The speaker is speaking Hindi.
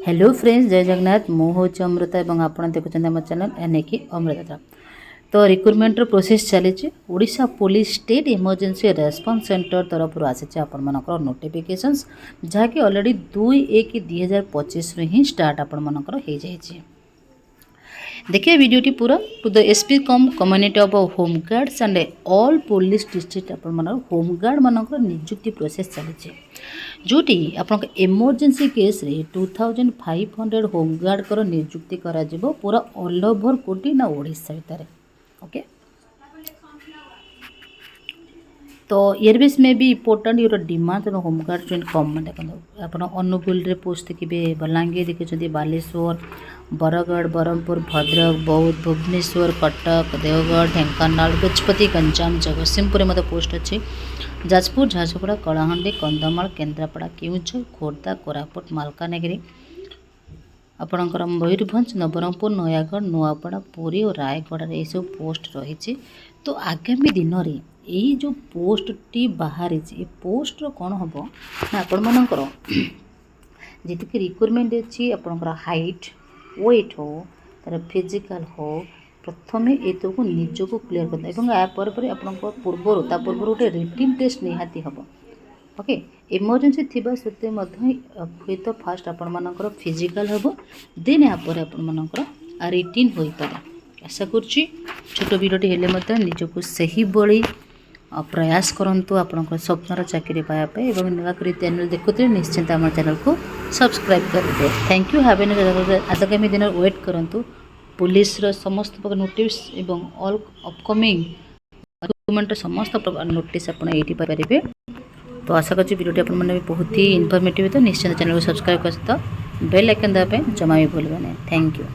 हेलो फ्रेंड्स, जय जगन्नाथ। मु हूँ अमृता और आप देखुं आम चैनल एनएकी अमृता। तो रिक्रुटमेंट प्रोसेस चली Odisha police state emergency response centre तरफ आसी आपर नोटिफिकेशंस जहाँकि ऑलरेडी 2/1/2025 ही स्टार्ट आपर हो जाए। देखिए वीडियोटी पूरा to the SP cum community of home guards and all police district आपर होमगार्ड मानक नियुक्ति प्रोसेस चली जोटी आप इमरजेंसी केस रे 2500 होमगार्ड कर नियुक्ति करा जिवो पूरा ऑल ओवर कोटी ना ओडिशा भितर। ओके, तो एयरबेस में भी important your demand home guard join कम देखो आप अनुगुल पोस्ट देखिए, बलांगीर देखिए, बालेश्वर, बरगढ़, ब्रह्मपुर, भद्रक, बौद्ध, भुवनेश्वर, कटक, देवगढ़, ढेंकानाल, गजपति, गंजाम, जगतसिंहपुर मत पोस्ट अच्छी, जाजपुर, झारसुगुड़ा, कलाहांडी, कंधमाल, केन्द्रापड़ा, केउझर, खोर्धा, कोरापुट, मालकानगिरी, आपणकर मयूरभंज, नवरंगपुर, नयागढ़, नुआपड़ा, पुरी और रायगढ़ ये सब पोस्ट रही। तो आगामी दिन में यही जो पोस्ट टी बाहरी पोस्ट कौन हम ना आपण मानकर जी रिक्रुटमेंट अच्छी आपंकर हाइट वेट हो तार फिजिकल हो प्रथम ये को निजक क्लीयर करता और या पूर्वर गोटे रिटिन टेस्ट निहाती हम। ओके, इमरजेंसी थिबा सत्वे हुए तो फास्ट आपर फिजिकल हम देन यापर आपर रिटिन हो पारे। आशा करुच्ची छोट वीडियोटी हेले निजक सही बड़ी प्रयास करंतु आपनकर स्वप्नर चाकरी पाइबा एवं नुआकरी चैनल देखुते निश्चिंत आम चैनल को सब्सक्राइब करेंगे। Thank you. हैव आगामी दिन वेट करंतु पुलिस समस्त प्रकार नोटिस एवं ऑल अपकमिंग रिक्रुटमेंट समस्त प्रकार नोटिस आप पाइबे। तो आशा करছি वीडियोटी आप बहुत ही इनफॉर्मेटिव तो निश्चिंत चैनल को सब्सक्राइब कर बेल आइकन दबाई जमा भी भूलबे नहीं। Thank you.